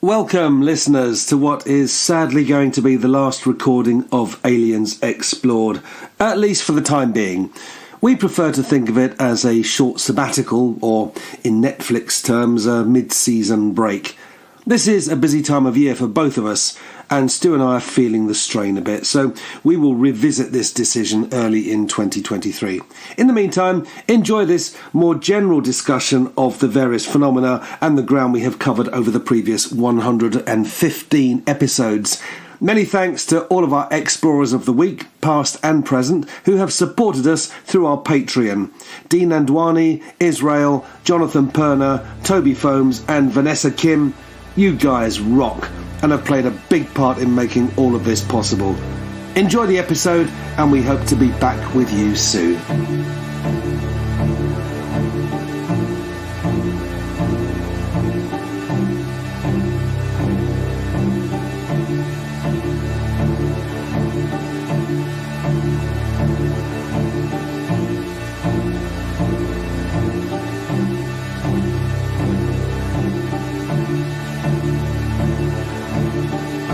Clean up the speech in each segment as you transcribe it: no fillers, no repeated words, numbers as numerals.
Welcome, listeners, to what is sadly going to be the last recording of Aliens Explored, at least for the time being. We prefer to think of it as a short sabbatical, or in Netflix terms, a mid-season break. This is a busy time of year for both of us, and Stu and I are feeling the strain a bit, so we will revisit this decision early in 2023. In the meantime, enjoy this more general discussion of the various phenomena and the ground we have covered over the previous 115 episodes. Many thanks to all of our explorers of the week, past and present, who have supported us through our Patreon. Dee Nandwani, Israel, Jonathan Perna, Toby Fomes and Vanessa Kiem. You guys rock and have played a big part in making all of this possible. Enjoy the episode, and we hope to be back with you soon.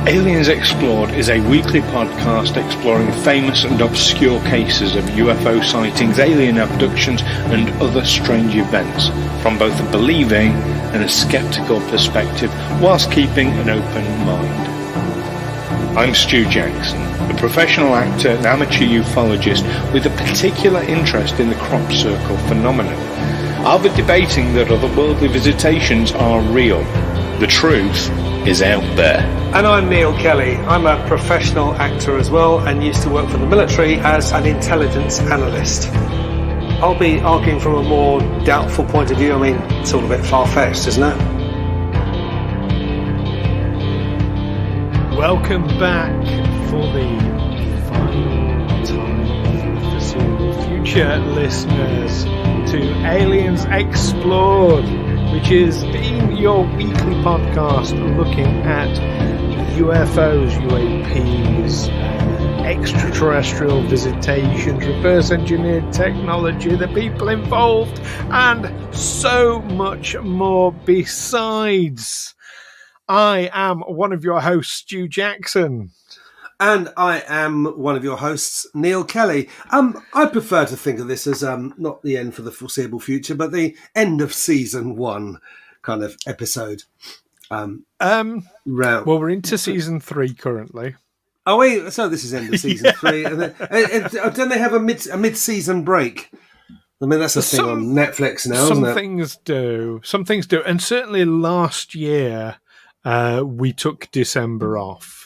Aliens Explored is a weekly podcast exploring famous and obscure cases of UFO sightings, alien abductions and other strange events from both a believing and a sceptical perspective, whilst keeping an open mind. I'm Stu Jackson, a professional actor and amateur ufologist with a particular interest in the crop circle phenomenon. I'll be debating that otherworldly visitations are real. The truth is out there. And I'm Neil Kelly. I'm a professional actor as well and used to work for the military as an intelligence analyst. I'll be arguing from a more doubtful point of view. I mean, it's all a bit far-fetched, isn't it? Welcome back for the final time for the foreseeable future, listeners, to Aliens Explored, which is being your weekly podcast looking at UFOs, UAPs, extraterrestrial visitations, reverse engineered technology, the people involved, and so much more besides. I am one of your hosts, Stu Jackson. And I am one of your hosts, Neil Kelly. I prefer to think of this as not the end for the foreseeable future, but the end of season one kind of episode. Well, we're into season 3 currently. Oh wait, so this is end of season 3, and then, don't they have a mid-season break? I mean, that's a thing on Netflix now, isn't it? Some things do, and certainly last year we took December off.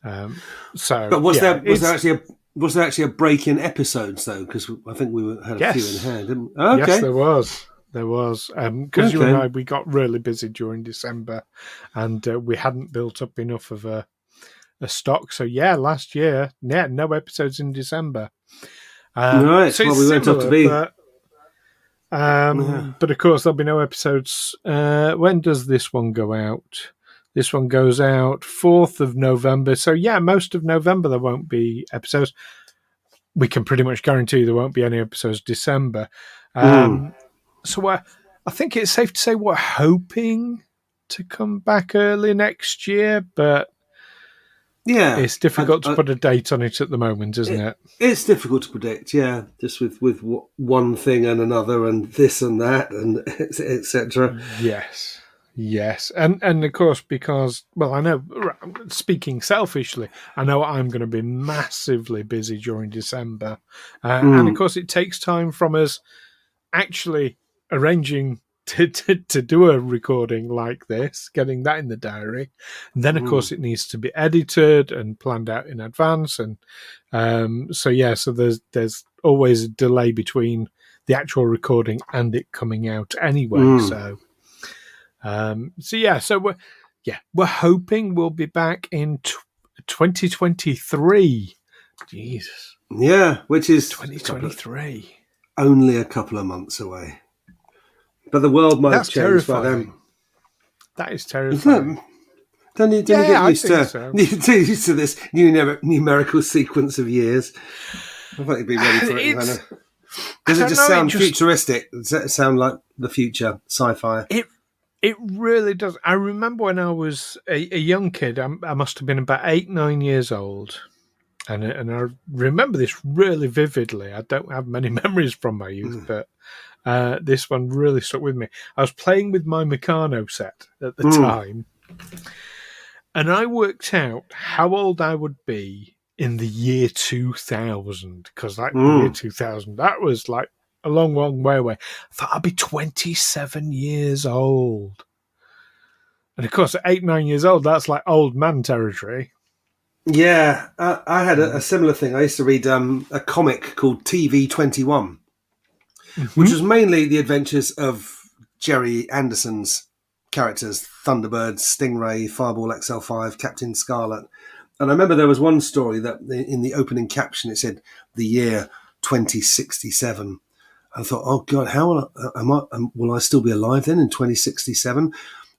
But was there actually a break in episodes though? Because I think we had a few in hand, didn't we? Okay. Yes, there was. Because you and I, we got really busy during December, and we hadn't built up enough of a stock. So last year, no episodes in December. Right. So we went off to be. But of course, there'll be no episodes. When does this one go out? This one goes out 4th of November. So, most of November there won't be episodes. We can pretty much guarantee there won't be any episodes December. So I think it's safe to say we're hoping to come back early next year, but it's difficult to put a date on it at the moment, isn't it? It's difficult to predict, just with one thing and another and this and that and etc. Yes, and of course, because, well, I know, speaking selfishly, I know I'm going to be massively busy during December. And of course, it takes time from us actually arranging to do a recording like this, getting that in the diary. And then, of course, it needs to be edited and planned out in advance. And so there's always a delay between the actual recording and it coming out anyway. So we're hoping we'll be back in 2023. Jesus. Yeah, which is 2023. Only a couple of months away. But the world might have changed by then. That is terrifying. Don't you get used to this numerical sequence of years? I thought you'd be ready for it. Does it just sound futuristic? Does it sound like the future, sci-fi? It really does. I remember when I was a young kid, I must have been about 8, 9 years old. And I remember this really vividly. I don't have many memories from my youth, but this one really stuck with me. I was playing with my Meccano set at the time, and I worked out how old I would be in the year 2000, because the year 2000, that was like a long, long way away. I thought I'd be 27 years old. And of course, at 8, 9 years old, that's like old man territory. Yeah, I had a similar thing. I used to read a comic called TV-21, which was mainly the adventures of Jerry Anderson's characters, Thunderbird, Stingray, Fireball XL5, Captain Scarlet. And I remember there was one story that in the opening caption, it said the year 2067. I thought, oh God, how will I still be alive then in 2067?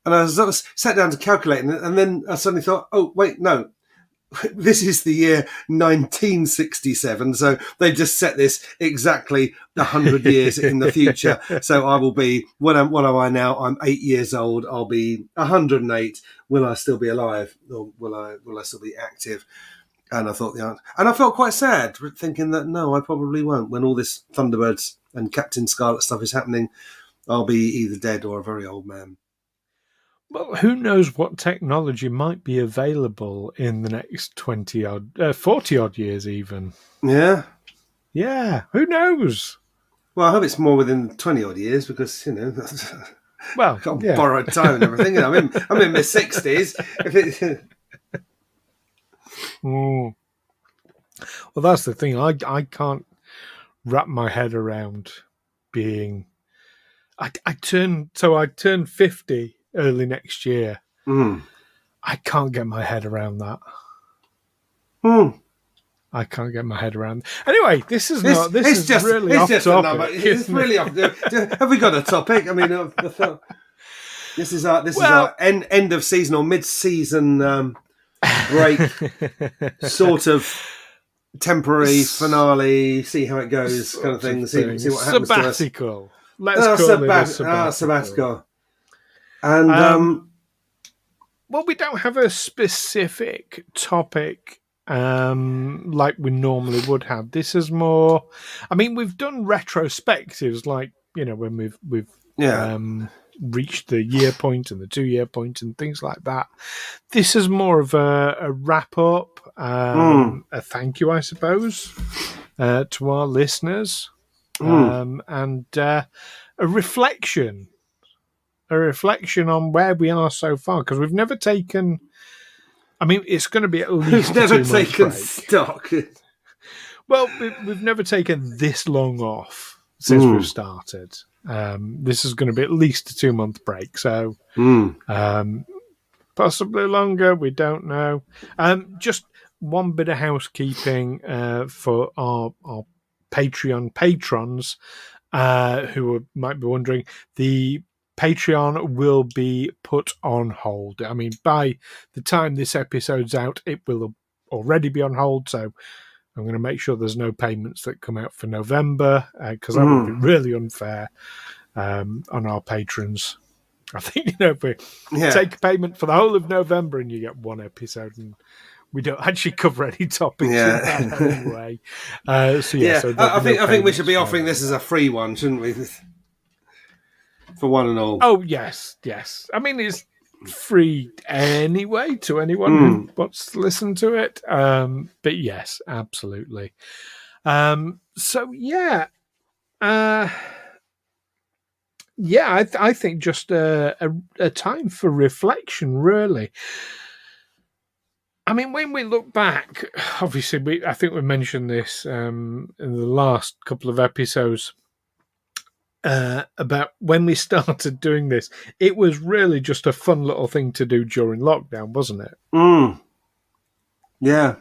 And I was sat down to calculate, and then I suddenly thought, oh, wait, no. This is the year 1967, so they've just set this exactly 100 years in the future. So I will be, what am I now? I'm 8 years old. I'll be 108. Will I still be alive, or will I still be active? And I thought and I felt quite sad thinking that no, I probably won't. When all this Thunderbirds and Captain Scarlet stuff is happening, I'll be either dead or a very old man. Well, who knows what technology might be available in the next 40-odd years even. Yeah? Yeah, who knows? Well, I hope it's more within 20-odd years because, well, I've got borrowed time and everything. I'm in my 60s. Well, that's the thing. I can't wrap my head around being... I turned 50 early next year. I can't get my head around that. I can't get my head around. Anyway, this is really off topic. It's really off. Have we got a topic? I mean, this is our end of season or mid-season break, sort of temporary finale. See how it goes, kind of thing. See what happens sabbatical. To us. Let's call it a sabbatical. Sabbatical. And well, we don't have a specific topic like we normally would have. This is more. I mean, we've done retrospectives, like when we've reached the year point and the 2-year point and things like that. This is more of a wrap up, a thank you, I suppose, to our listeners, and a reflection. A reflection on where we are so far, because we've never taken. I mean, it's going to be at least. We've never taken stock. Well, we've never taken this long off since we've started. This is going to be at least a 2-month break, so possibly longer. We don't know. Just one bit of housekeeping for our Patreon patrons who might be wondering. The Patreon will be put on hold. I mean, by the time this episode's out, it will already be on hold. So I'm going to make sure there's no payments that come out for November, because that would be really unfair on our patrons. I think, if we take a payment for the whole of November and you get one episode, and we don't actually cover any topics in that anyway. I think we should be offering this as a free one, shouldn't we? For one and all. Oh, yes. I mean, it's free anyway to anyone who wants to listen to it. But yes, absolutely. I think just a time for reflection, really. I mean, when we look back, obviously, I think we mentioned this in the last couple of episodes, about when we started doing this. It was really just a fun little thing to do during lockdown, wasn't it? Yeah.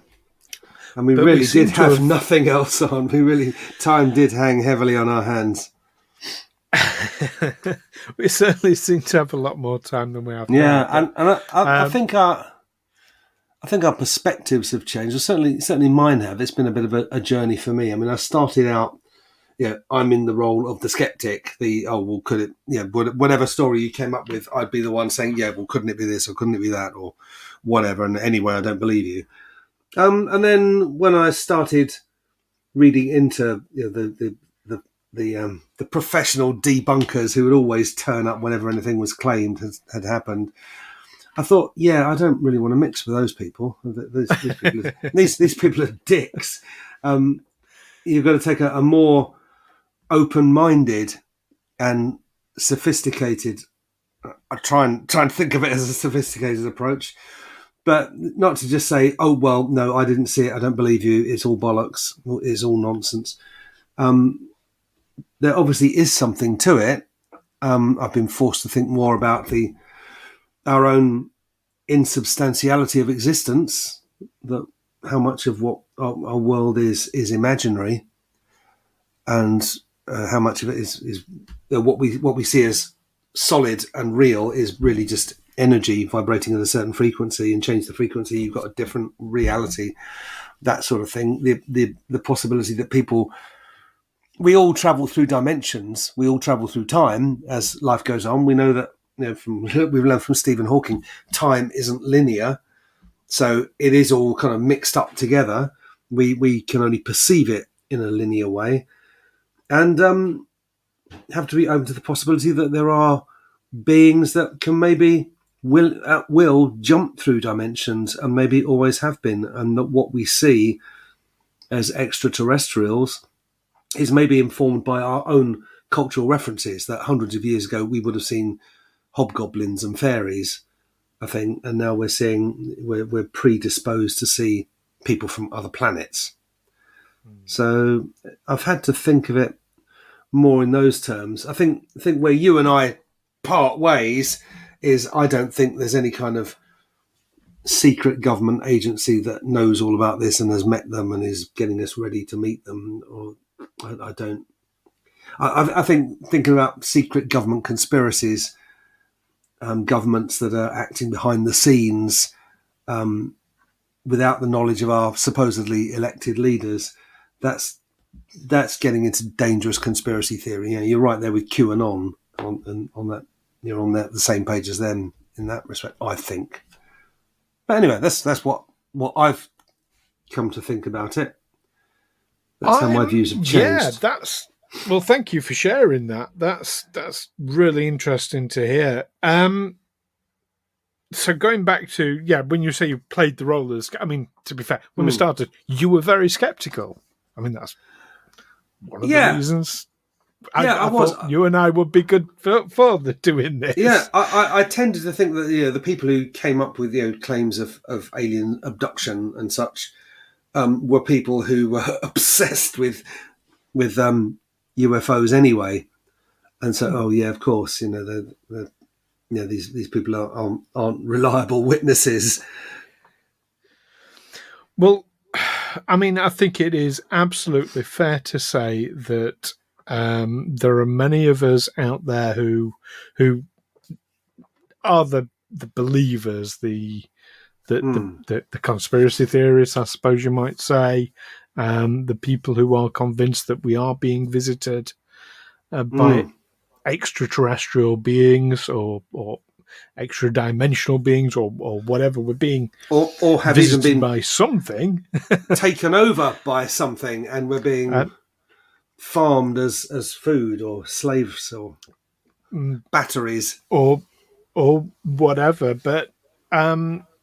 And we really did have nothing else on. Time did hang heavily on our hands. We certainly seem to have a lot more time than we have. Yeah, and I think our perspectives have changed. Well, certainly mine have. It's been a bit of a journey for me. I mean, I started out I'm in the role of the skeptic. Could it? Whatever story you came up with, I'd be the one saying, couldn't it be this or couldn't it be that or whatever? And anyway, I don't believe you. And then when I started reading into the professional debunkers who would always turn up whenever anything was claimed had happened, I thought, I don't really want to mix with those people. These people are dicks. You've got to take a more open-minded and sophisticated. I try and think of it as a sophisticated approach, but not to just say, "Oh well, no, I didn't see it. I don't believe you. It's all bollocks. It's all nonsense." There obviously is something to it. I've been forced to think more about our own insubstantiality of existence. That how much of what our world is imaginary, and how much of it is what we see as solid and real is really just energy vibrating at a certain frequency, and change the frequency, you've got a different reality, that sort of thing. The possibility that we all travel through dimensions, we all travel through time as life goes on. We know that, we've learned from Stephen Hawking, time isn't linear, so it is all kind of mixed up together. We can only perceive it in a linear way, and have to be open to the possibility that there are beings that can maybe will jump through dimensions, and maybe always have been, and that what we see as extraterrestrials is maybe informed by our own cultural references, that hundreds of years ago we would have seen hobgoblins and fairies, I think, and now we're predisposed to see people from other planets. So I've had to think of it more in those terms. I think where you and I part ways is I don't think there's any kind of secret government agency that knows all about this and has met them and is getting us ready to meet them. Or I don't. I think thinking about secret government conspiracies, governments that are acting behind the scenes without the knowledge of our supposedly elected leaders, that's getting into dangerous conspiracy theory. You're right there with QAnon on that. You're on the same page as them in that respect, I think. But anyway, that's what I've come to think about it. That's how my views have changed. Yeah, well, thank you for sharing that. That's really interesting to hear. So going back to, when you say you played the role as, to be fair, when we started, you were very skeptical. That's one of the reasons. I thought you and I would be good for doing this. Yeah, I tended to think that the people who came up with claims of alien abduction and such were people who were obsessed with UFOs anyway, and so of course these people aren't reliable witnesses. Well, I think it is absolutely fair to say that there are many of us out there who are the believers, the conspiracy theorists, I suppose you might say, the people who are convinced that we are being visited by extraterrestrial beings or extra-dimensional beings or whatever. We're being or have visited even been by something, taken over by something, and we're being farmed as food or slaves or batteries or whatever. But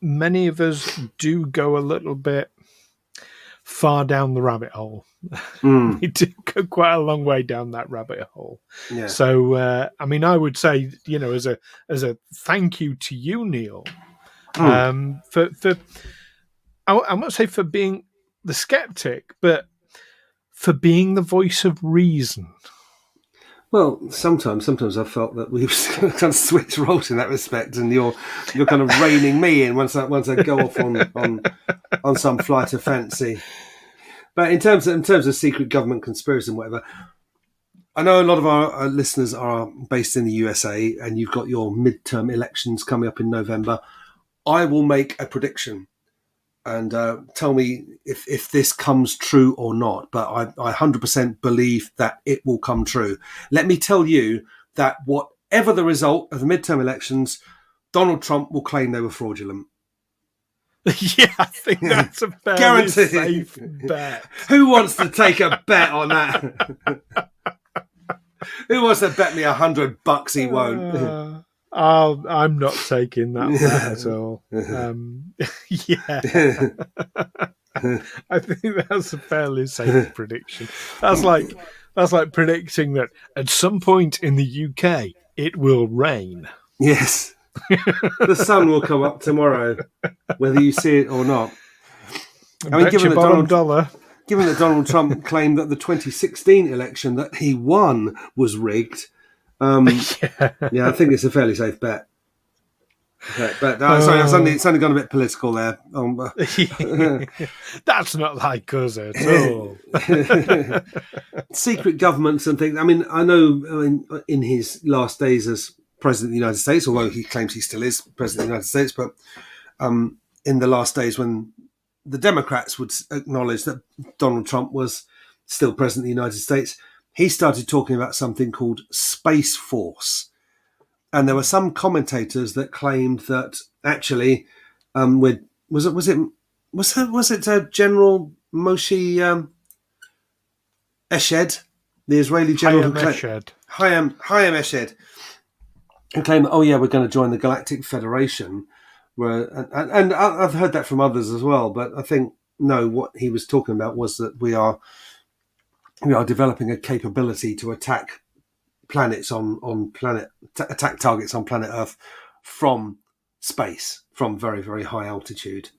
many of us do go a little bit far down the rabbit hole. We do go quite a long way down that rabbit hole. Yeah. So I would say, as a thank you to you, Neil, for I won't say for being the skeptic, but for being the voice of reason. Well, sometimes I've felt that we've kind of switched roles in that respect, and you're kind of reining me in once I go off on some flight of fancy. But in terms of secret government conspiracy and whatever, I know a lot of our listeners are based in the USA, and you've got your midterm elections coming up in November. I will make a prediction. and tell me if this comes true or not. But I 100% believe that it will come true. Let me tell you that whatever the result of the midterm elections, Donald Trump will claim they were fraudulent. Yeah, I think that's a fairly safe bet. Who wants to take a bet on that? Who wants to bet me $100 he won't? I'm not taking that bet at all. Yeah. I think that's a fairly safe prediction. That's like predicting that at some point in the UK it will rain. Yes. The sun will come up tomorrow, whether you see it or not. I mean, given that Donald Trump claimed that the 2016 election that he won was rigged, yeah, I think it's a fairly safe bet. But sorry, it's only gone a bit political there. That's not like us at all. Secret governments and things. I mean, in his last days as President of the United States, although he claims he still is President of the United States, but in the last days when the Democrats would acknowledge that Donald Trump was still President of the United States, he started talking about something called Space Force. And there were some commentators that claimed that actually, was it General Moshe Eshed, the Israeli general, Hayam Eshed, who claimed, oh yeah, we're going to join the Galactic Federation. And I've heard that from others as well, but I think no, what he was talking about was that we are developing a capability to attack planets attack targets on planet Earth from space, from very, very high altitude,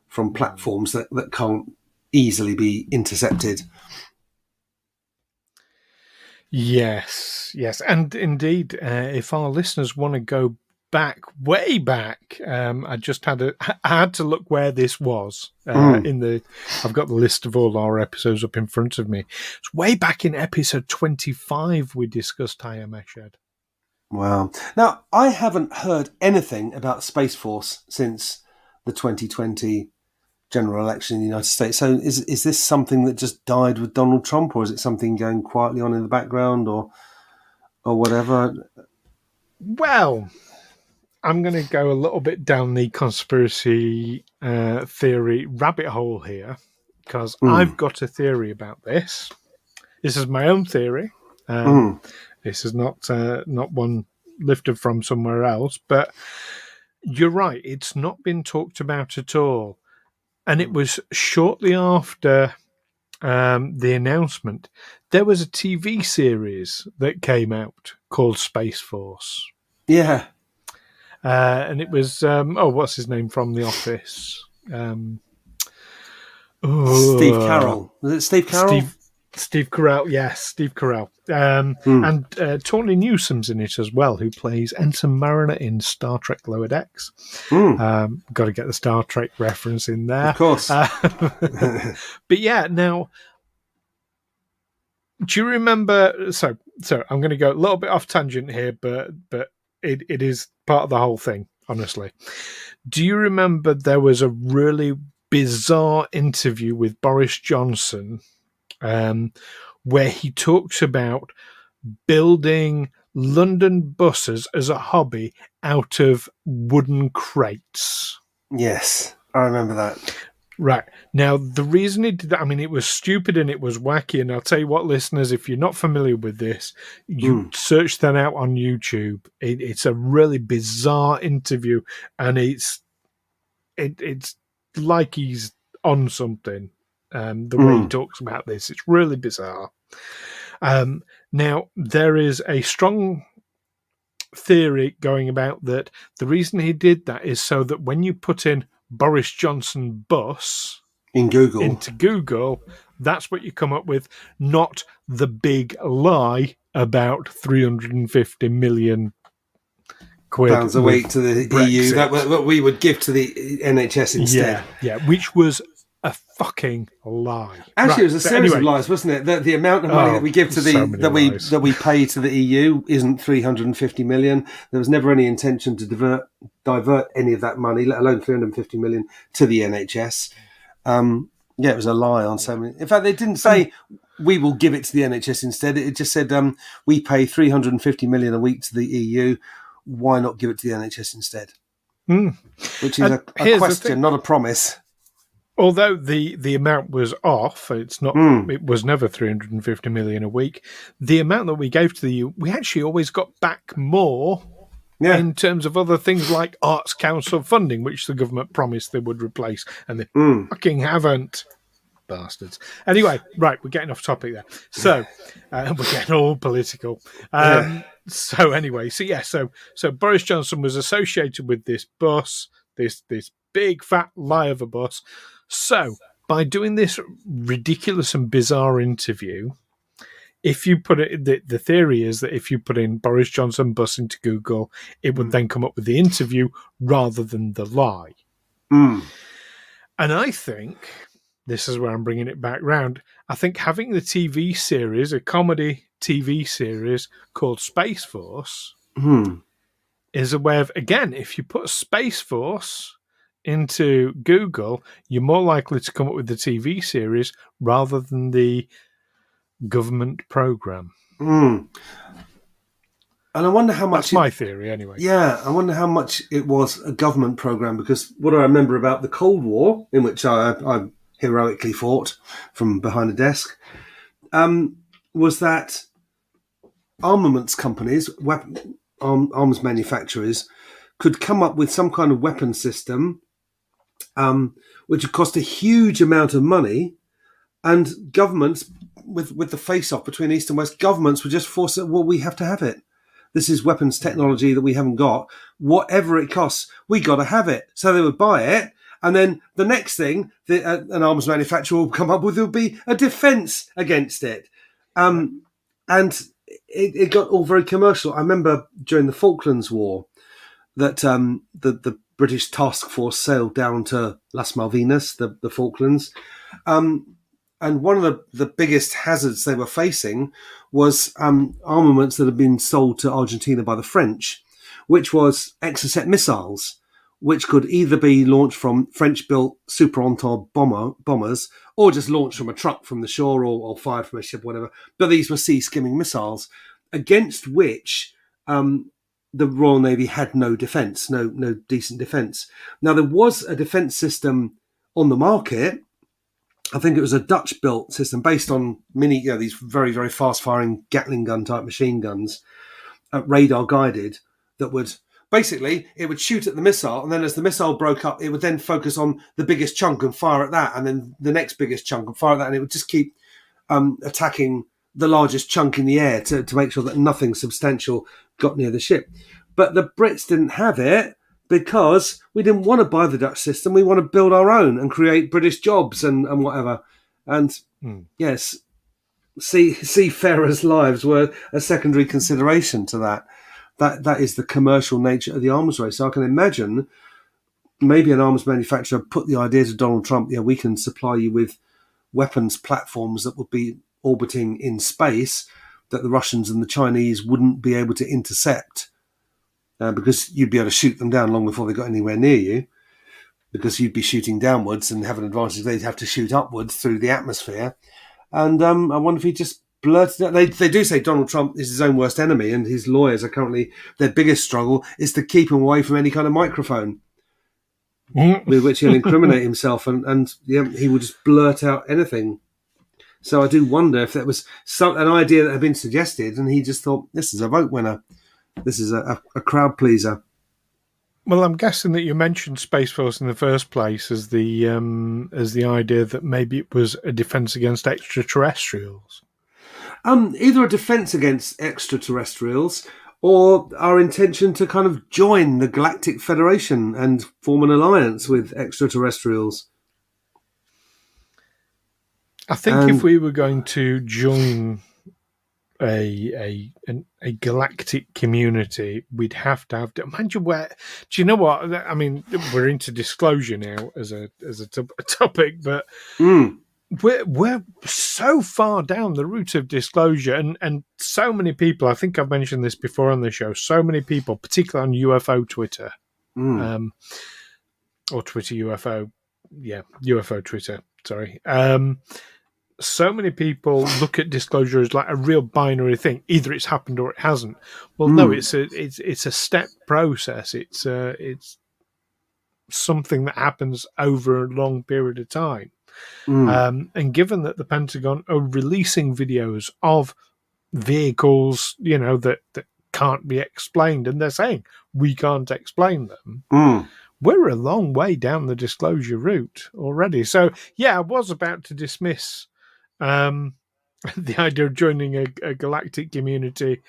from platforms that can't easily be intercepted. Yes, and indeed, if our listeners want to go way back, I had to look where this was I've got the list of all our episodes up in front of me. It's way back in episode 25 we discussed Hayam Eshed. Wow. Now, I haven't heard anything about Space Force since the 2020 general election in the United States. So is this something that just died with Donald Trump, or is it something going quietly on in the background or whatever? Well, I'm going to go a little bit down the conspiracy theory rabbit hole here, because I've got a theory about this. This is my own theory. This is not one lifted from somewhere else, but you're right. It's not been talked about at all. And it was shortly after the announcement, there was a TV series that came out called Space Force. Yeah. And it was, what's his name from The Office? Steve Carell. Was it Steve Carell? Steve Carell, yes, Steve Carell. And Tawny Newsom's in it as well, who plays Ensign Mariner in Star Trek Lower Decks. Got to get the Star Trek reference in there. Of course. But yeah, now, do you remember... So I'm going to go a little bit off tangent here, but it is part of the whole thing, honestly. Do you remember there was a really bizarre interview with Boris Johnson where he talks about building London buses as a hobby out of wooden crates? Yes, I remember that. Right. Now, the reason he did that, I mean, it was stupid and it was wacky. And I'll tell you what, listeners, if you're not familiar with this, you search that out on YouTube. It's a really bizarre interview, and it's like he's on something. The way he talks about this, it's really bizarre. Now, there is a strong theory going about that the reason he did that is so that when you put in Boris Johnson bus into Google, that's what you come up with, not the big lie about 350 million quid pounds a week to the Brexit. EU, that what we would give to the NHS instead. Yeah, which was a fucking lie. Actually, it was a series of anyway, lies, wasn't it? The amount of money that we give to that we pay to the EU isn't 350 million. There was never any intention to divert any of that money, let alone 350 million, to the NHS. It was a lie on so many. In fact, they didn't say we will give it to the NHS instead. It just said we pay 350 million a week to the EU. Why not give it to the NHS instead? Which is a question, not a promise. Although the amount was off, it's not. It was never 350 million a week. The amount that we gave to the EU, we actually always got back more in terms of other things like Arts Council funding, which the government promised they would replace, and they fucking haven't. Bastards. Anyway, right, we're getting off topic there. So we're getting all political. So Boris Johnson was associated with this bus, this big fat lie of a bus. So by doing this ridiculous and bizarre interview, if you put it, the theory is that if you put in Boris Johnson bus into Google, it would then come up with the interview rather than the lie. And I think, this is where I'm bringing it back round, I think having the TV series, a comedy TV series called Space Force, is a way of, again, if you put Space Force into Google, you're more likely to come up with the TV series rather than the government program. And I wonder how much... That's my theory, anyway. Yeah, I wonder how much it was a government program, because what I remember about the Cold War, in which I heroically fought from behind a desk, was that armaments companies, arms manufacturers, could come up with some kind of weapon system which would cost a huge amount of money, and governments, with the face-off between East and West, governments would just force it, well, we have to have it. This is weapons technology that we haven't got. Whatever it costs, we got to have it. So they would buy it, and then the next thing that an arms manufacturer will come up with will be a defence against it. And it got all very commercial. I remember during the Falklands War that the British task force sailed down to Las Malvinas, the Falklands. And one of the biggest hazards they were facing was armaments that had been sold to Argentina by the French, which was Exocet missiles, which could either be launched from French-built Super Entente bombers or just launched from a truck from the shore or fired from a ship or whatever. But these were sea-skimming missiles against which the Royal Navy had no defence, no decent defence. Now, there was a defence system on the market. I think it was a Dutch-built system based on these very, very fast-firing Gatling gun type machine guns, radar-guided, that would... Basically, it would shoot at the missile, and then as the missile broke up, it would then focus on the biggest chunk and fire at that, and then the next biggest chunk and fire at that, and it would just keep attacking the largest chunk in the air to make sure that nothing substantial got near the ship. But the Brits didn't have it because we didn't want to buy the Dutch system. We want to build our own and create British jobs and whatever. And yes, seafarers' lives were a secondary consideration to that. That is the commercial nature of the arms race. So I can imagine maybe an arms manufacturer put the idea to Donald Trump, we can supply you with weapons platforms that would be orbiting in space that the Russians and the Chinese wouldn't be able to intercept because you'd be able to shoot them down long before they got anywhere near you, because you'd be shooting downwards and have an advantage. They'd have to shoot upwards through the atmosphere. And I wonder if he just blurted out. They do say Donald Trump is his own worst enemy, and his lawyers are currently, their biggest struggle is to keep him away from any kind of microphone with which he'll incriminate himself, and he will just blurt out anything. So I do wonder if that was an idea that had been suggested, and he just thought, this is a vote winner. This is a crowd pleaser. Well, I'm guessing that you mentioned Space Force in the first place as the idea that maybe it was a defence against extraterrestrials. Either a defence against extraterrestrials or our intention to kind of join the Galactic Federation and form an alliance with extraterrestrials. I think if we were going to join a galactic community, we'd have to have. Imagine where. Do you know what? I mean, we're into disclosure now as a topic, but we're so far down the route of disclosure, and so many people. I think I've mentioned this before on the show. So many people, particularly on UFO Twitter, or Twitter UFO, UFO Twitter. Sorry. So many people look at disclosure as like a real binary thing. Either it's happened or it hasn't. Well, no, it's a step process. It's something that happens over a long period of time. And given that the Pentagon are releasing videos of vehicles, that can't be explained, and they're saying we can't explain them. We're a long way down the disclosure route already. So, I was about to dismiss the idea of joining a galactic community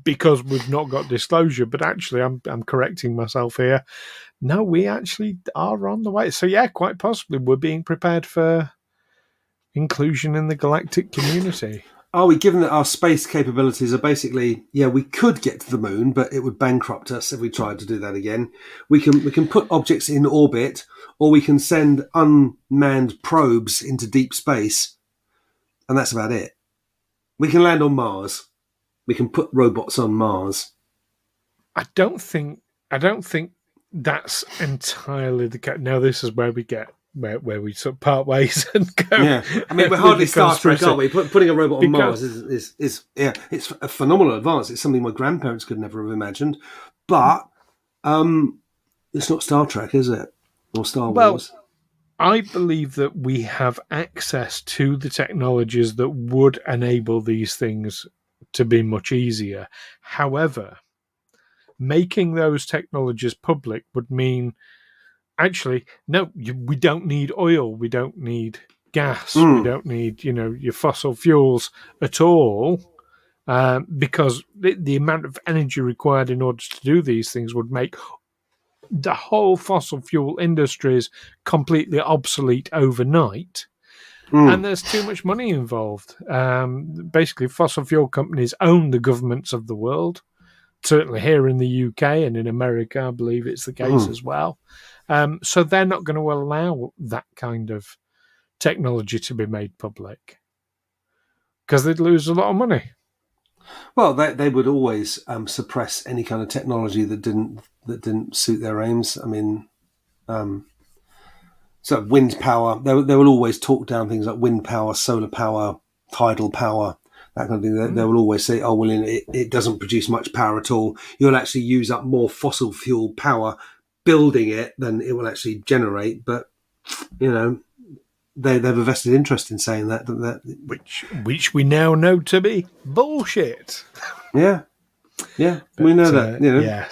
because we've not got disclosure, but actually I'm correcting myself here. No, we actually are on the way. So quite possibly we're being prepared for inclusion in the galactic community. Are we, given that our space capabilities are basically, we could get to the moon, but it would bankrupt us if we tried to do that again. We can put objects in orbit, or we can send unmanned probes into deep space. And that's about it. We can land on Mars. We can put robots on Mars. I don't think that's entirely the case. Now this is where we get where we sort of part ways and go. Yeah, I mean we're hardly Star Trek, are we? Putting a robot on Mars is it's a phenomenal advance. It's something my grandparents could never have imagined. But it's not Star Trek, is it? Or Star Wars? I believe that we have access to the technologies that would enable these things to be much easier. However, making those technologies public would mean, actually, no, we don't need oil, we don't need gas, we don't need, your fossil fuels at all, because the amount of energy required in order to do these things would make the whole fossil fuel industries completely obsolete overnight. And there's too much money involved. Basically, fossil fuel companies own the governments of the world. Certainly here in the UK and in America, I believe it's the case as well. So they're not going to allow that kind of technology to be made public because they'd lose a lot of money. Well, they would always suppress any kind of technology that didn't suit their aims. I mean, so wind power. They will always talk down things like wind power, solar power, tidal power, that kind of thing. They will always say, "Oh, well, it doesn't produce much power at all. You'll actually use up more fossil fuel power building it than it will actually generate." But they have a vested interest in saying that, which we now know to be bullshit. Yeah, but, we know that.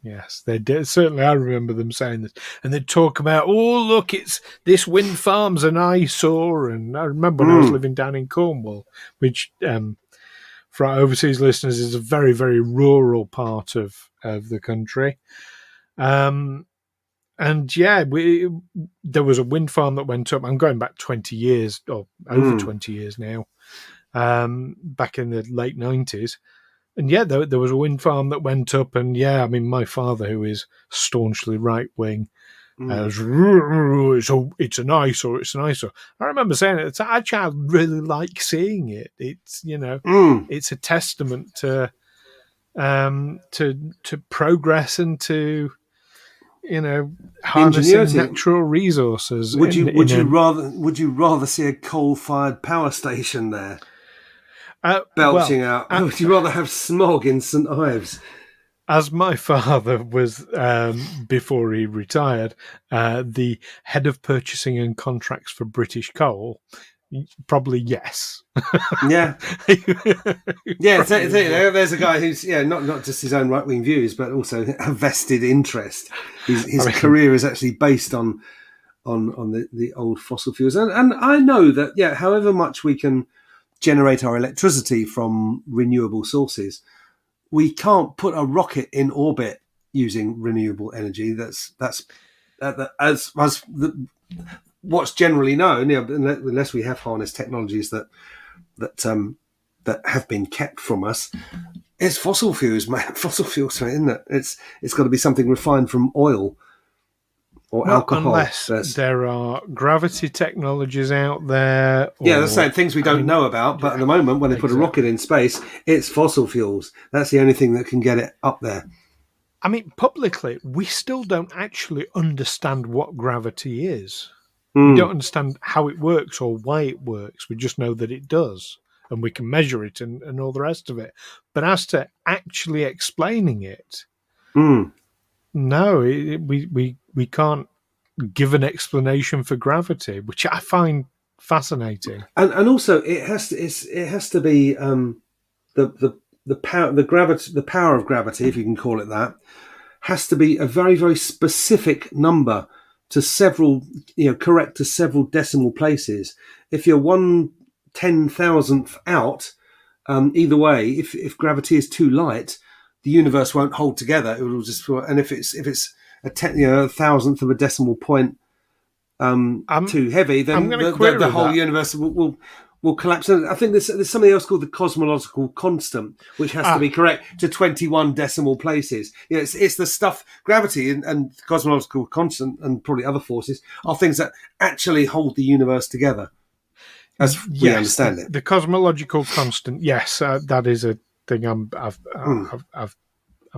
Yes, they did. Certainly, I remember them saying this, and they'd talk about, "Oh, look, it's this wind farm's an eyesore." And I remember when I was living down in Cornwall, which for our overseas listeners is a very, very rural part of the country. And there was a wind farm that went up. I'm going back 20 years, or over 20 years now, back in the late 90s. And there was a wind farm that went up. And I mean, my father, who is staunchly right wing, it's an eyesore, it's an eyesore. I remember saying it. Actually, I really like seeing it. It's it's a testament to progress and to harnessing natural resources. Would you rather see a coal-fired power station there, belching out? Would you rather have smog in St Ives? As my father was, before he retired, the head of purchasing and contracts for British Coal, probably yes. Yeah. There's a guy who's not just his own right wing views, but also a vested interest. His career is actually based on the old fossil fuels, and I know that however much we can generate our electricity from renewable sources, we can't put a rocket in orbit using renewable energy. That's what's generally known, unless we have harnessed technologies that that have been kept from us, it's fossil fuels, man. Fossil fuels, isn't it? It's got to be something refined from oil or alcohol. Unless there are gravity technologies out there. Yeah, that's saying things we don't know about. But at the moment, when they put a rocket in space, it's fossil fuels. That's the only thing that can get it up there. I mean, publicly, we still don't actually understand what gravity is. We don't understand how it works or why it works. We just know that it does, and we can measure it and all the rest of it. But as to actually explaining it, no, we can't give an explanation for gravity, which I find fascinating. And also, it has to be the power of gravity, if you can call it that, has to be a very, very specific number to several, correct to several decimal places. If you're 1/10,000th out, either way, if gravity is too light, the universe won't hold together. It will just, and if it's a 1,000th of a decimal point too heavy, then the whole universe will collapse. And I think there's something else called the cosmological constant, which has to be correct to 21 decimal places. It's the stuff, gravity and cosmological constant and probably other forces are things that actually hold the universe together, as we understand it. The cosmological constant, yes, that is a thing I'm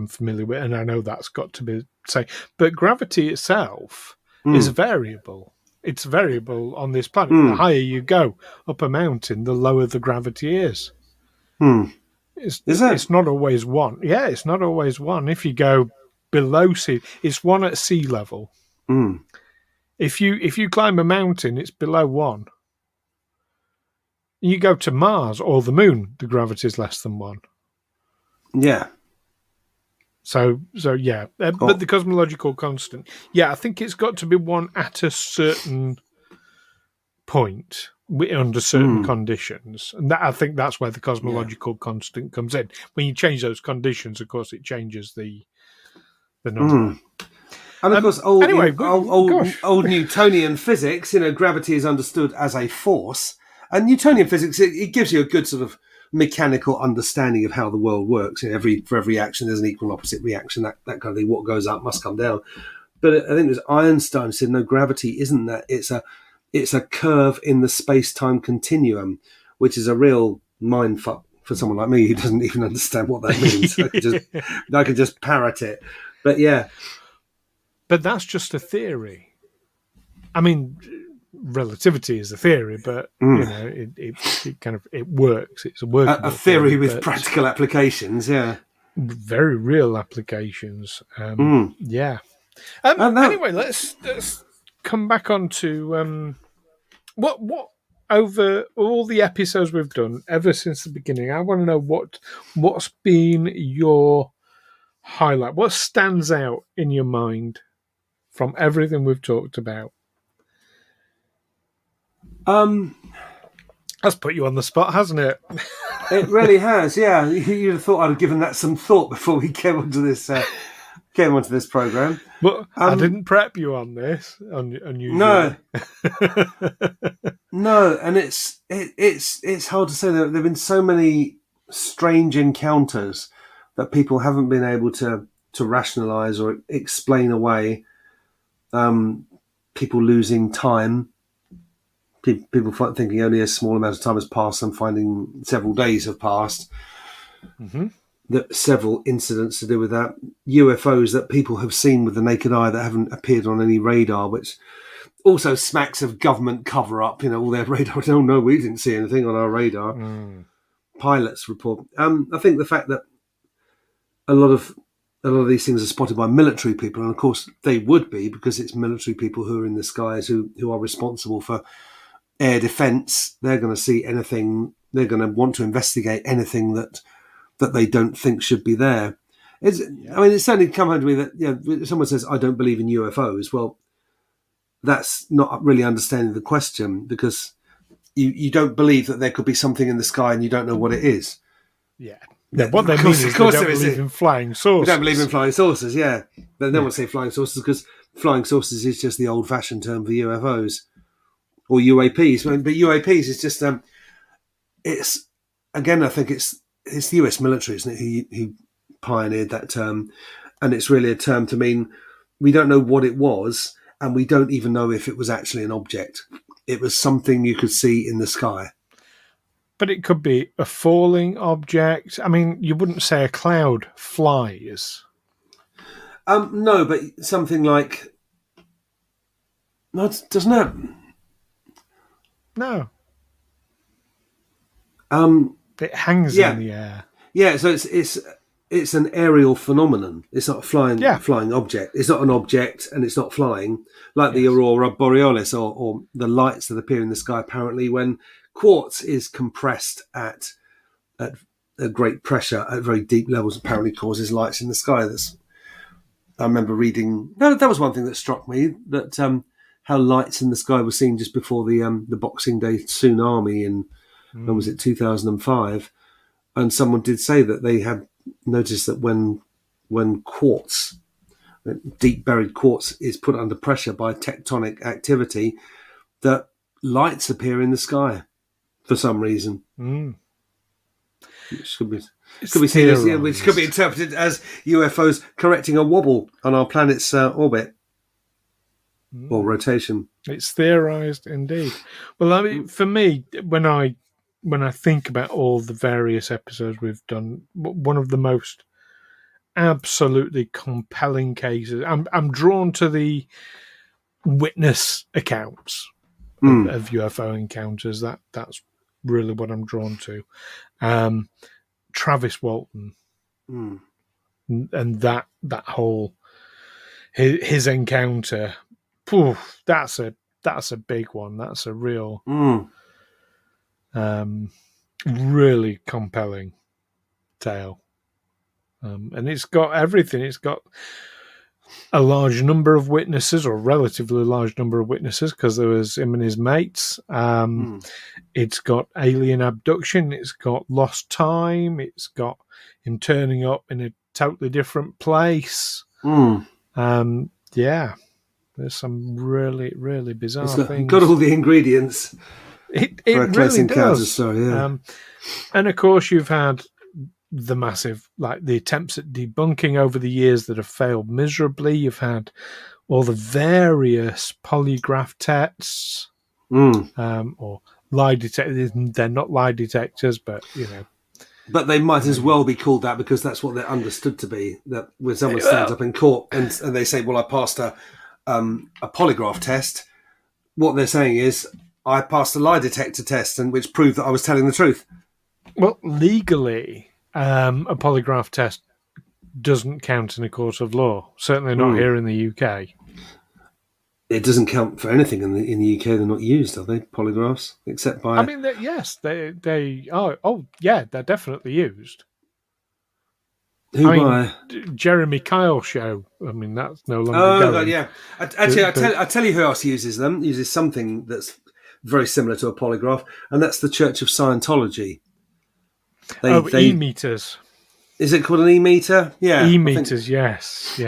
familiar with, and I know that's got to be say. But gravity itself is variable. It's variable on this planet. The higher you go up a mountain, the lower the gravity is. It's not always one. Yeah, it's not always one. If you go below sea, it's one at sea level. If you climb a mountain, it's below one. You go to Mars or the moon, the gravity is less than one. Yeah. So yeah, but the cosmological constant, I think it's got to be one at a certain point under certain conditions, and I think that's where the cosmological constant comes in. When you change those conditions, of course, it changes the number. And of course, old Newtonian physics, gravity is understood as a force, and Newtonian physics it gives you a good sort of mechanical understanding of how the world works. For every action, there's an equal and opposite reaction, that kind of thing. What goes up must come down. But I think it was Einstein said, no, gravity isn't that. It's a curve in the space-time continuum, which is a real mindfuck for someone like me who doesn't even understand what that means. I could just parrot it. But yeah. But that's just a theory. I mean, relativity is a theory, but it works. It's a workable a theory with practical applications. Yeah, very real applications. Yeah. Anyway, let's come back on to what over all the episodes we've done ever since the beginning. I want to know what's been your highlight. What stands out in your mind from everything we've talked about? That's put you on the spot, hasn't it? It really has, yeah. You'd have thought I'd have given that some thought before we came onto this program. But I didn't prep you on this. Unusually. No, no, and it's hard to say. There've been so many strange encounters that people haven't been able to rationalise or explain away. People losing time. People thinking only a small amount of time has passed and finding several days have passed. That several incidents to do with that. UFOs that people have seen with the naked eye that haven't appeared on any radar, which also smacks of government cover-up. All their radar. Oh no, we didn't see anything on our radar. Pilots report. I think the fact that a lot of these things are spotted by military people, and of course they would be because it's military people who are in the skies who are responsible for air defence. They're going to see anything. They're going to want to investigate anything that they don't think should be there. I mean, it's certainly come home to me that if someone says, I don't believe in UFOs, well, that's not really understanding the question, because you don't believe that there could be something in the sky and you don't know what it is. Yeah. What they mean is they don't believe in flying saucers. They don't believe in flying saucers, yeah. They don't want to say flying saucers because flying saucers is just the old-fashioned term for UFOs or UAPs. But UAPs is just again, I think it's the US military, isn't it, who pioneered that term, and it's really a term to mean we don't know what it was, and we don't even know if it was actually an object. It was something you could see in the sky. But it could be a falling object. I mean, you wouldn't say a cloud flies. No, but something like... No, doesn't it? No. It hangs in the air. Yeah, so it's an aerial phenomenon. It's not a flying object. It's not an object, and it's not flying, like the aurora borealis or the lights that appear in the sky. Apparently, when quartz is compressed at a great pressure at very deep levels, apparently causes lights in the sky. I remember reading. No, that was one thing that struck me, that how lights in the sky were seen just before the Boxing Day tsunami in when was it 2005, and someone did say that they had noticed that when quartz, deep buried quartz, is put under pressure by tectonic activity, that lights appear in the sky for some reason. Which could be seen as, which could be interpreted as UFOs correcting a wobble on our planet's orbit or rotation. It's theorized indeed. Well, I mean, for me, when I think about all the various episodes we've done, one of the most absolutely compelling cases, I'm drawn to the witness accounts of UFO encounters. That's really what I'm drawn to. Travis Walton and that whole his encounter. Poof, that's a big one. That's a real, really compelling tale, and it's got everything. It's got a large number of witnesses, or a relatively large number of witnesses, because there was him and his mates. It's got alien abduction. It's got lost time. It's got him turning up in a totally different place. Yeah. There's some really, really bizarre things. Got all the ingredients it for a close really encounter does. story, yeah. And of course, you've had the massive, like the attempts at debunking over the years that have failed miserably. You've had all the various polygraph tests, or lie detectors. They're not lie detectors, but But they might as well be called that, because that's what they're understood to be. That when someone stands up in court and they say, "Well, I passed a polygraph test," what they're saying is, "I passed a lie detector test, and which proved that I was telling the truth." Well, legally, a polygraph test doesn't count in a court of law. Certainly not here in the UK. It doesn't count for anything in the UK. They're not used, are they? Polygraphs, except by. I mean, yes, they are. Oh, yeah, they're definitely used. Jeremy Kyle show. I mean, that's no longer going. Yeah. Actually, I tell you who else uses them. Uses something that's very similar to a polygraph, and that's the Church of Scientology. E-meters. Is it called an e-meter? Yeah. E-meters, yes.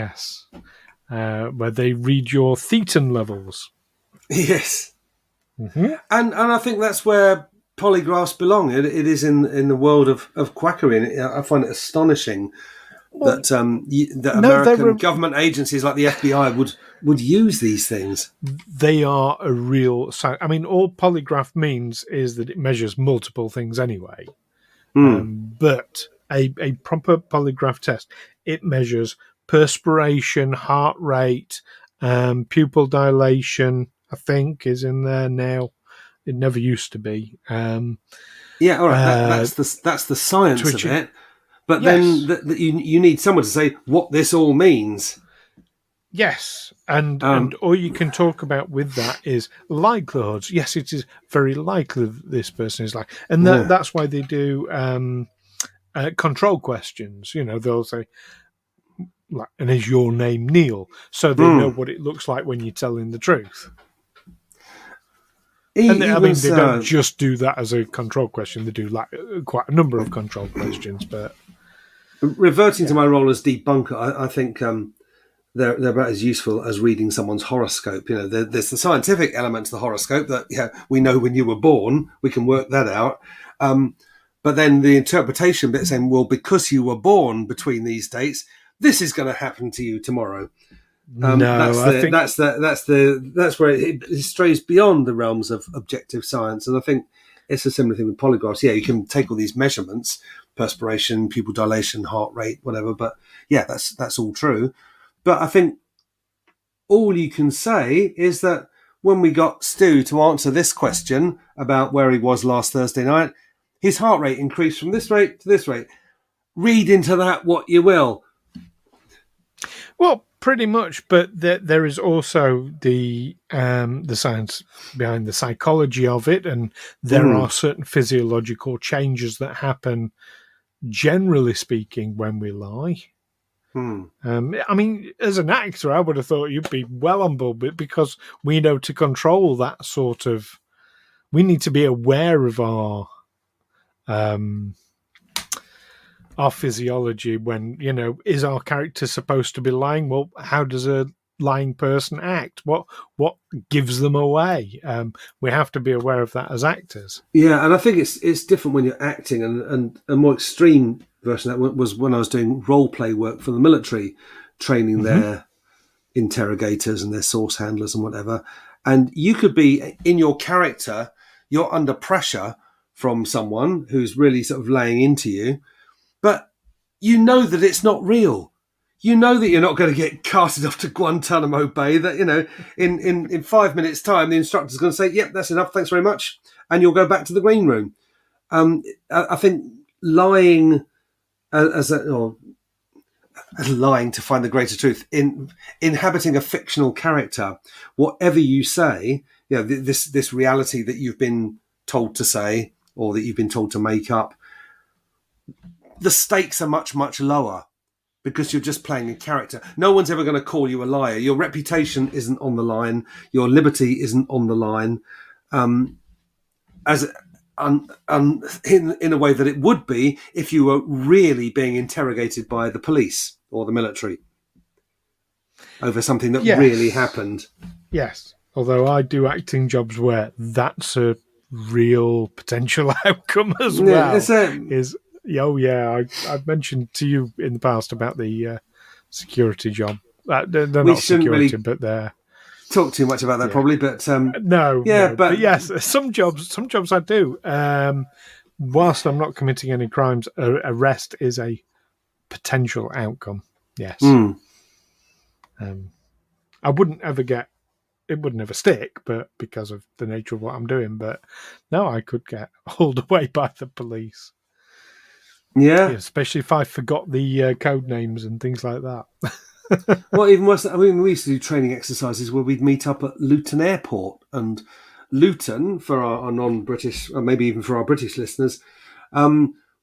Where they read your thetan levels. Yes. Mm-hmm. And I think that's where polygraphs belong. It is in the world of quackery, and I find it astonishing that American government agencies like the FBI would use these things. They are a real... I mean, all polygraph means is that it measures multiple things anyway. But a proper polygraph test, it measures perspiration, heart rate, pupil dilation, I think, is in there now. It never used to be. Yeah, all right. That's the science twitching of it. But then you need someone to say what this all means. Yes, and all you can talk about with that is likelihoods. Yes, it is very likely that this person is like, and that's why they do control questions. They'll say, like, and is your name Neil? So they know what it looks like when you're telling the truth. They don't just do that as a control question. They do like quite a number of control questions. But reverting to my role as debunker, I think they're about as useful as reading someone's horoscope. There's the scientific element to the horoscope that we know when you were born. We can work that out. But then the interpretation bit saying, well, because you were born between these dates, this is going to happen to you tomorrow. That's where it strays beyond the realms of objective science. And I think it's a similar thing with polygraphs. Yeah, you can take all these measurements, perspiration, pupil dilation, heart rate, whatever. But yeah, that's all true. But I think all you can say is that when we got Stu to answer this question about where he was last Thursday night, his heart rate increased from this rate to this rate. Read into that what you will. Well, pretty much, but there is also the science behind the psychology of it, and there are certain physiological changes that happen, generally speaking, when we lie. I mean, as an actor, I would have thought you'd be well on board with it, because we know to control that sort of. We need to be aware of our physiology when, is our character supposed to be lying? Well, how does a lying person act? What gives them away? We have to be aware of that as actors. Yeah, and I think it's different when you're acting, and a more extreme version of that was when I was doing role play work for the military, training their interrogators and their source handlers and whatever. And you could be in your character, you're under pressure from someone who's really sort of laying into you, but you know that it's not real. You know that you're not going to get carted off to Guantanamo Bay, that, in 5 minutes' time, the instructor's going to say, yep, that's enough, thanks very much. And you'll go back to the green room. I think lying lying to find the greater truth, in inhabiting a fictional character, whatever you say, this reality that you've been told to say or that you've been told to make up, the stakes are much, much lower because you're just playing a character. No one's ever going to call you a liar. Your reputation isn't on the line. Your liberty isn't on the line. In a way that it would be if you were really being interrogated by the police or the military over something that really happened. Yes. Although I do acting jobs where that's a real potential outcome as well. I've mentioned to you in the past about the security job. They're not security, but they're... Talk too much about that, probably, but but yes, some jobs I do. Whilst I'm not committing any crimes, arrest is a potential outcome. Yes, I wouldn't ever it would never stick, but because of the nature of what I'm doing. But no, I could get hauled away by the police. Yeah, especially if I forgot the code names and things like that. Well, even worse, I mean, we used to do training exercises where we'd meet up at Luton Airport, and Luton, for our non-British, or maybe even for our British listeners,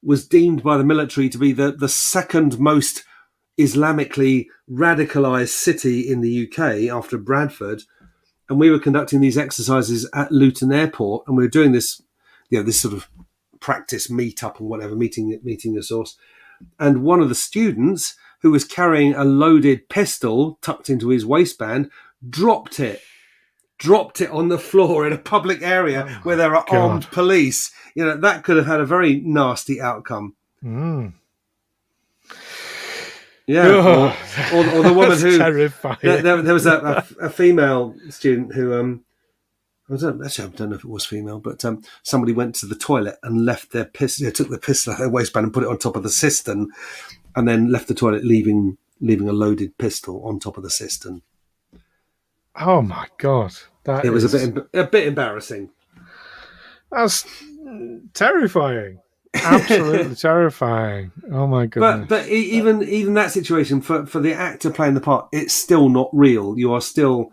was deemed by the military to be the second most Islamically radicalised city in the UK after Bradford. And we were conducting these exercises at Luton Airport, and we were doing this, this sort of practice meet-up and whatever, meeting the source. And one of the students, who was carrying a loaded pistol tucked into his waistband, dropped it on the floor in a public area where there are armed police. That could have had a very nasty outcome. Yeah, or the woman who... terrifying. There was a female student who... I don't know if it was female, but somebody went to the toilet and left their pistol, took the pistol out of their waistband and put it on top of the cistern, and then left the toilet, leaving a loaded pistol on top of the cistern. Oh my God! It was a bit embarrassing. That's terrifying. Absolutely terrifying. Oh my goodness! But even that situation for the actor playing the part, it's still not real. You are still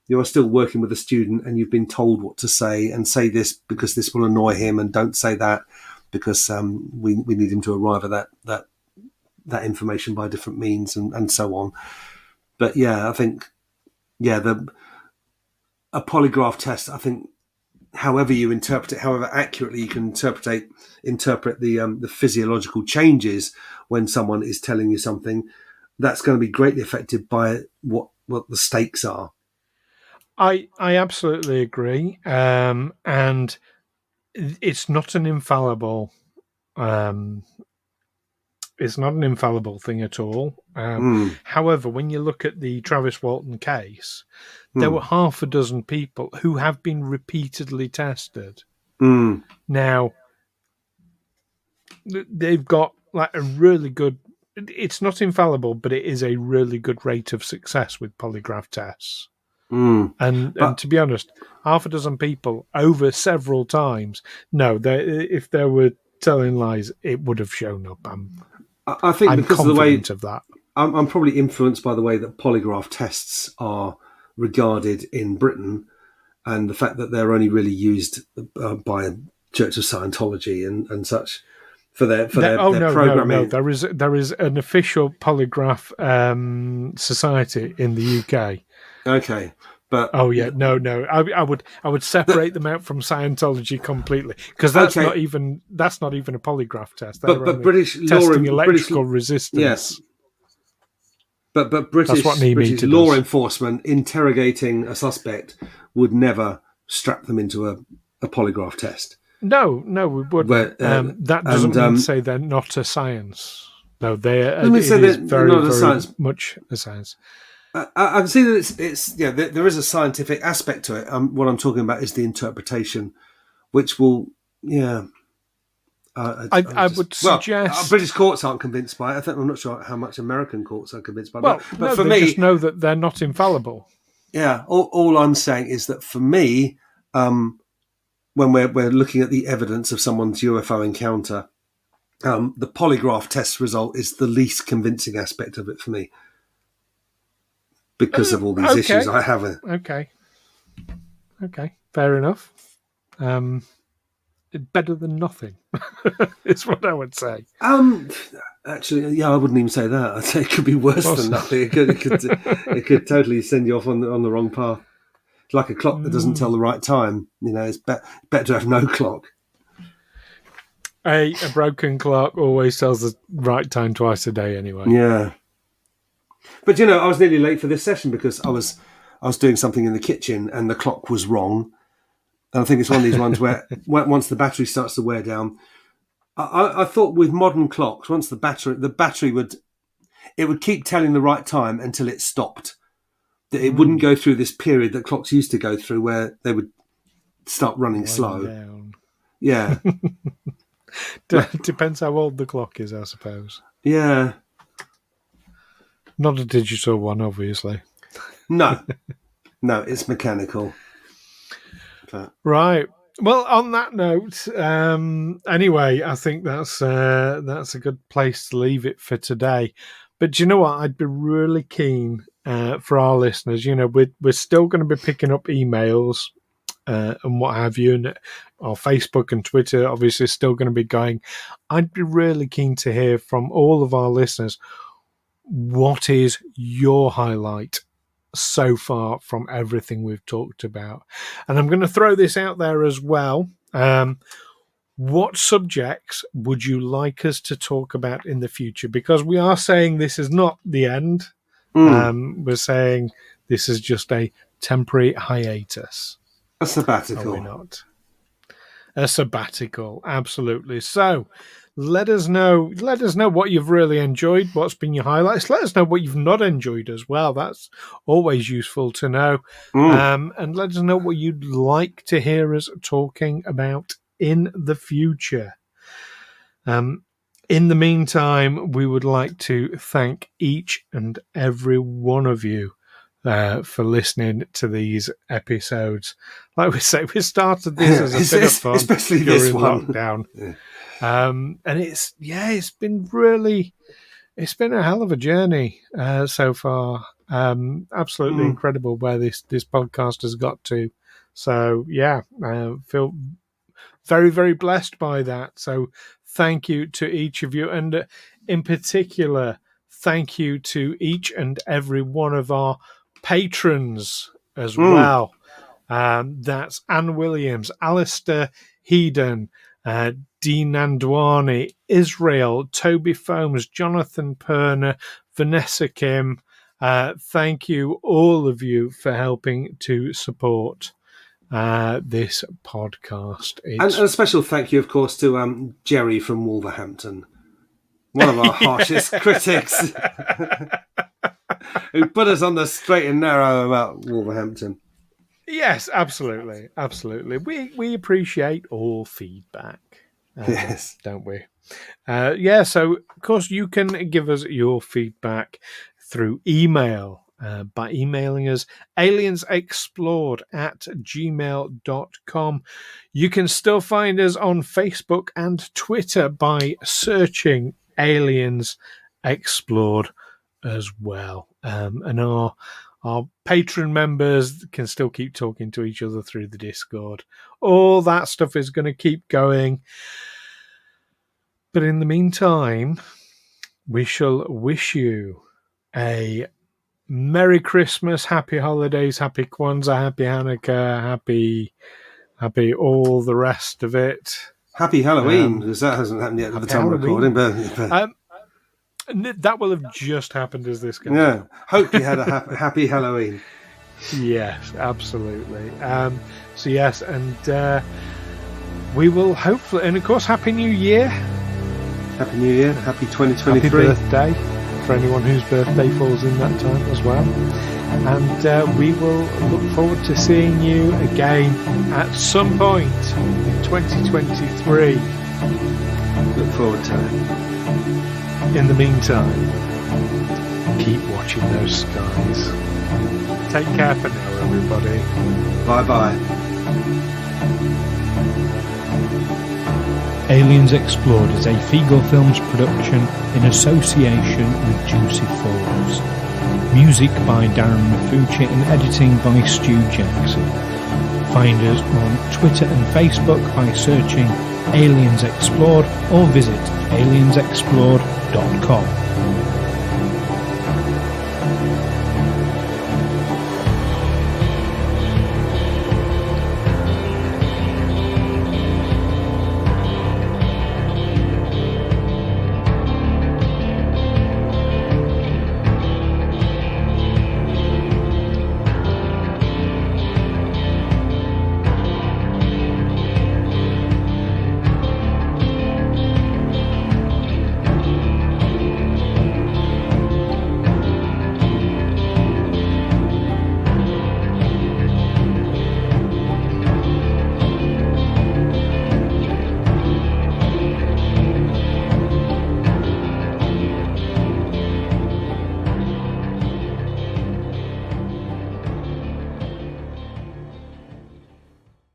working with a student, and you've been told what to say, and say this because this will annoy him, and don't say that because we need him to arrive at that information by different means, and so on. But yeah, I think a polygraph test, I think, however you interpret it, however accurately you can interpret the physiological changes when someone is telling you something, that's going to be greatly affected by what the stakes are. I absolutely agree, and it's not an infallible It's not an infallible thing at all. However, when you look at the Travis Walton case, there were half a dozen people who have been repeatedly tested. Now, they've got like a really good... It's not infallible, but it is a really good rate of success with polygraph tests. And to be honest, half a dozen people over several times, no, if they were telling lies, it would have shown up. I think I'm because of the way of that. I'm probably influenced by the way that polygraph tests are regarded in Britain, and the fact that they're only really used by Church of Scientology and such for their programming. No. There is an official polygraph society in the UK. Okay. But no. I would separate them out from Scientology completely, because that's not even a polygraph test. But British testing law, electrical resistance. Yes. But British law enforcement interrogating a suspect would never strap them into a polygraph test. No, we wouldn't. That doesn't mean to say they're not a science. No, they're very much a science. I can see that it's there is a scientific aspect to it. What I'm talking about is the interpretation, which will I would suggest British courts aren't convinced by it. I'm not sure how much American courts are convinced by it. But for me, just know that they're not infallible. Yeah, all I'm saying is that for me, when we're looking at the evidence of someone's UFO encounter, the polygraph test result is the least convincing aspect of it for me, because of all these issues I have. Okay, fair enough. Better than nothing is what I would say. Actually, I wouldn't even say that. I'd say it could be worse than nothing. It could totally send you off on the wrong path. It's like a clock that doesn't tell the right time. It's better to have no clock. A broken clock always tells the right time twice a day anyway. Yeah. But I was nearly late for this session because I was doing something in the kitchen and the clock was wrong. And I think it's one of these ones where once the battery starts to wear down, I thought with modern clocks, once the battery would keep telling the right time until it stopped. That it wouldn't go through this period that clocks used to go through where they would start running slow. Down. Yeah. Depends how old the clock is, I suppose. Yeah. Not a digital one, obviously. No, it's mechanical. But... Right. Well, on that note, anyway, I think that's a good place to leave it for today. But do you know what? I'd be really keen for our listeners. We're still going to be picking up emails and what have you, and our Facebook and Twitter obviously still going to be going. I'd be really keen to hear from all of our listeners. What is your highlight so far from everything we've talked about? And I'm going to throw this out there as well. What subjects would you like us to talk about in the future? Because we are saying this is not the end. We're saying this is just a temporary hiatus. A sabbatical. Are we not? A sabbatical, absolutely. So let us know what you've really enjoyed, what's been your highlights. Let us know what you've not enjoyed as well. That's always useful to know. And let us know what you'd like to hear us talking about in the future. In the meantime, we would like to thank each and every one of you for listening to these episodes. Like we say, we started this as a bit of fun, especially this one. Lockdown. And it's been a hell of a journey so far. Absolutely incredible where this podcast has got to. So feel very, very blessed by that. So thank you to each of you, and in particular, thank you to each and every one of our patrons as well. That's Anne Williams, Alastair Headden, Dee Nandwani, Israel, Toby Fomes, Jonathan Perna, Vanessa Kiem. Thank you, all of you, for helping to support this podcast. And a special thank you, of course, to Jerry from Wolverhampton, one of our harshest critics, who put us on the straight and narrow about Wolverhampton. Yes, absolutely. We appreciate all feedback. Yes. Don't we? So, of course, you can give us your feedback through email by emailing us aliensexplored@gmail.com. You can still find us on Facebook and Twitter by searching Aliens Explored as well. And our patron members can still keep talking to each other through the Discord. All that stuff is going to keep going. But in the meantime, we shall wish you a Merry Christmas, Happy Holidays, Happy Kwanzaa, Happy Hanukkah, happy all the rest of it. Happy Halloween, because that hasn't happened yet at the time of recording. But that will have just happened as this goes. Yeah, hope you had a happy Halloween. Yes, absolutely. So yes, and we will hopefully, and of course, Happy New Year. Happy New Year, Happy 2023. Happy birthday for anyone whose birthday falls in that time as well. And we will look forward to seeing you again at some point in 2023. Look forward to it. In the meantime, keep watching those skies. Take care for now, everybody. Bye-bye. Aliens Explored is a Figo Films production in association with Juicy Falls. Music by Darren Mafucci and editing by Stu Jackson. Find us on Twitter and Facebook by searching Aliens Explored or visit aliensexplored.com.